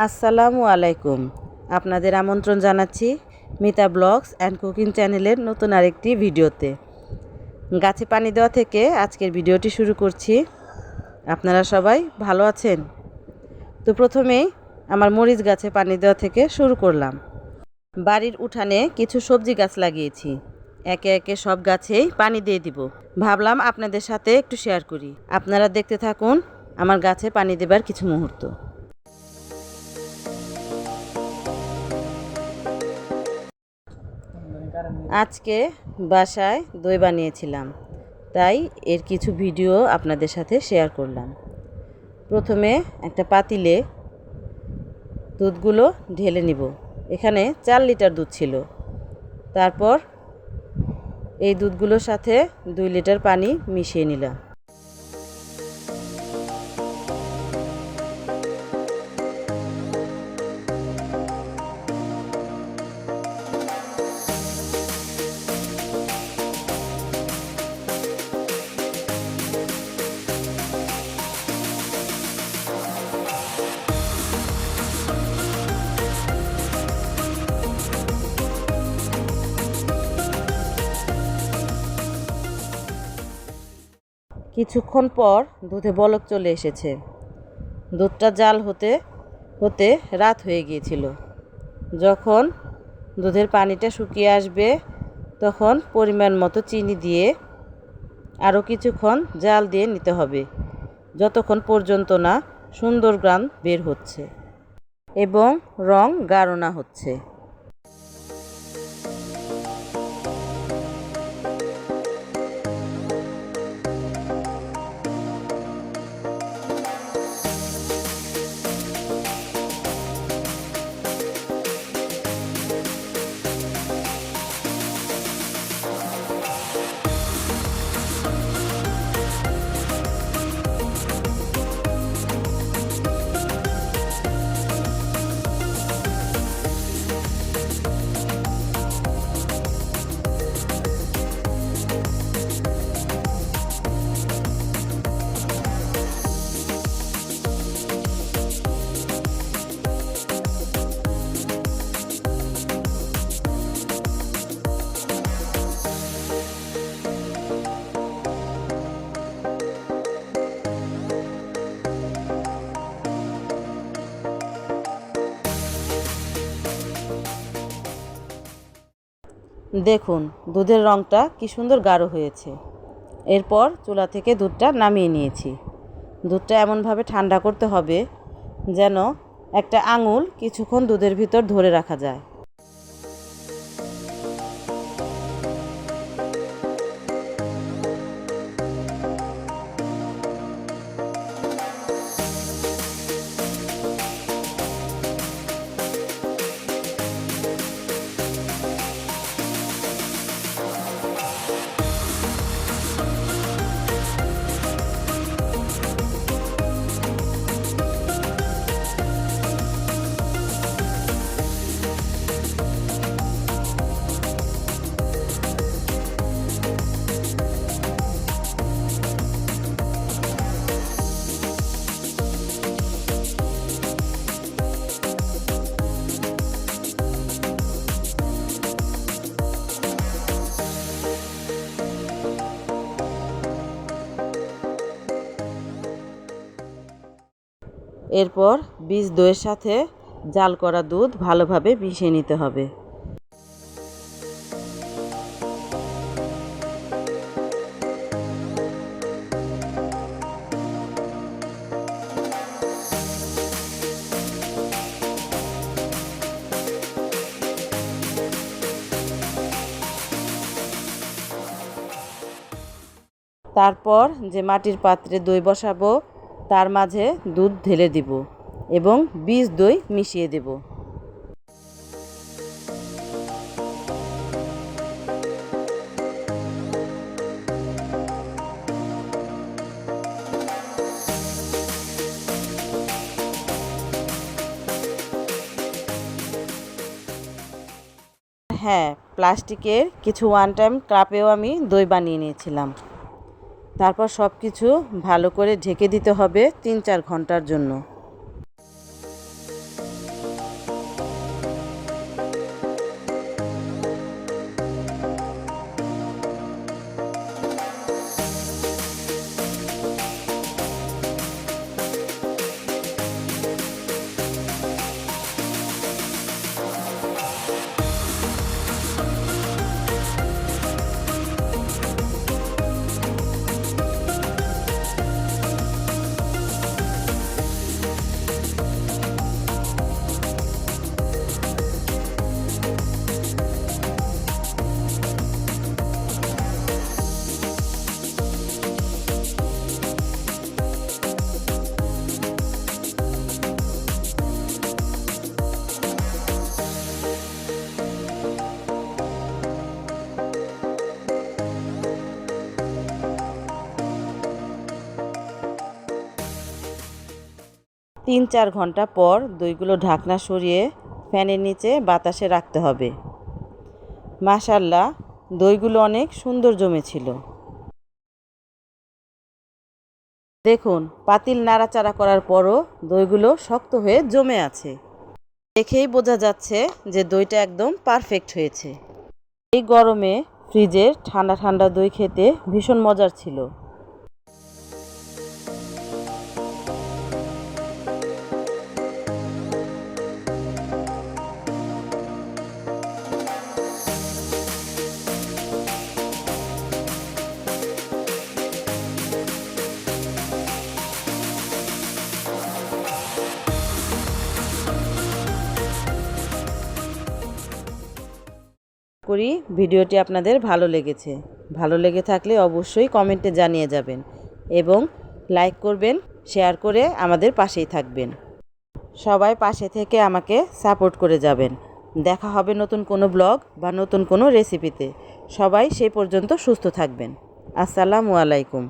আসসালামু আলাইকুম। আপনাদের আমন্ত্রণ জানাচ্ছি মিতা ব্লগস অ্যান্ড কুকিং চ্যানেলের নতুন আরেকটি ভিডিওতে। গাছে পানি দেওয়া থেকে আজকের ভিডিওটি শুরু করছি। আপনারা সবাই ভালো আছেন? তো প্রথমেই আমার মরিচ গাছে পানি দেওয়া থেকে শুরু করলাম। বাড়ির উঠানে কিছু সবজি গাছ লাগিয়েছি। একে একে সব গাছেই পানি দিয়ে দিব। ভাবলাম আপনাদের সাথে একটু শেয়ার করি। আপনারা দেখতে থাকুন আমার গাছে পানি দেবার কিছু মুহূর্ত। আজকে বাসায় দই বানিয়েছিলাম, তাই এর কিছু ভিডিও আপনাদের সাথে শেয়ার করলাম। প্রথমে একটা পাতিলে দুধগুলো ঢেলে নিব। এখানে 4 লিটার দুধ ছিল। তারপর এই দুধগুলোর সাথে 2 লিটার পানি মিশিয়ে নিলাম। কিছুক্ষণ পর দুধে বলক চলে এসেছে। দুধটা জাল হতে হতে রাত হয়ে গিয়েছিল। যখন দুধের পানিটা শুকিয়ে আসবে তখন পরিমাণ মতো চিনি দিয়ে আরও কিছুক্ষণ জাল দিয়ে নিতে হবে, যতক্ষণ পর্যন্ত না সুন্দর ঘ্রাণ বের হচ্ছে এবং রং গাঢ় না হচ্ছে। দেখুন দুধের রঙটা কি সুন্দর গাঢ় হয়েছে। এরপর চুলা থেকে দুধটা নামিয়ে নিয়েছি। দুধটা এমনভাবে ঠান্ডা করতে হবে যেন একটা আঙুল কিছুক্ষণ দুধের ভিতর ধরে রাখা যায়। এরপর বীজ দইয়ের সাথে জাল করা দুধ ভালোভাবে মিশিয়ে নিতে হবে। তারপর যে মাটির পাত্রে দই বসাবো তার মাঝে দুধ ঢেলে দিব এবং বীজ দই মিশিয়ে দেব। হ্যাঁ, প্লাস্টিকের কিছু ওয়ান টাইম কাপেও আমি দই বানিয়ে নিয়েছিলাম। তারপর সব কিছু ভালো করে ঢেকে দিতে হবে 3-4 ঘন্টার জন্য। 3-4 ঘন্টা পর দইগুলো ঢাকনা সরিয়ে ফ্যানের নিচে বাতাসে রাখতে হবে। মাশাআল্লাহ, দইগুলো অনেক সুন্দর জমেছিল। দেখুন, পাতিল নাড়াচাড়া করার পরও দইগুলো শক্ত হয়ে জমে আছে। দেখেই বোঝা যাচ্ছে যে দইটা একদম পারফেক্ট হয়েছে। এই গরমে ফ্রিজের ঠান্ডা ঠান্ডা দই খেতে ভীষণ মজার ছিল। করি ভিডিওটি আপনাদের ভালো লেগেছে। ভালো লেগে থাকলে অবশ্যই কমেন্টে জানিয়ে যাবেন এবং লাইক করবেন, শেয়ার করে আমাদের পাশেই থাকবেন। সবাই পাশে থেকে আমাকে সাপোর্ট করে যাবেন। দেখা হবে নতুন কোনো ব্লগ বা নতুন কোনো রেসিপিতে। সবাই সেই পর্যন্ত সুস্থ থাকবেন। আসসালামু আলাইকুম।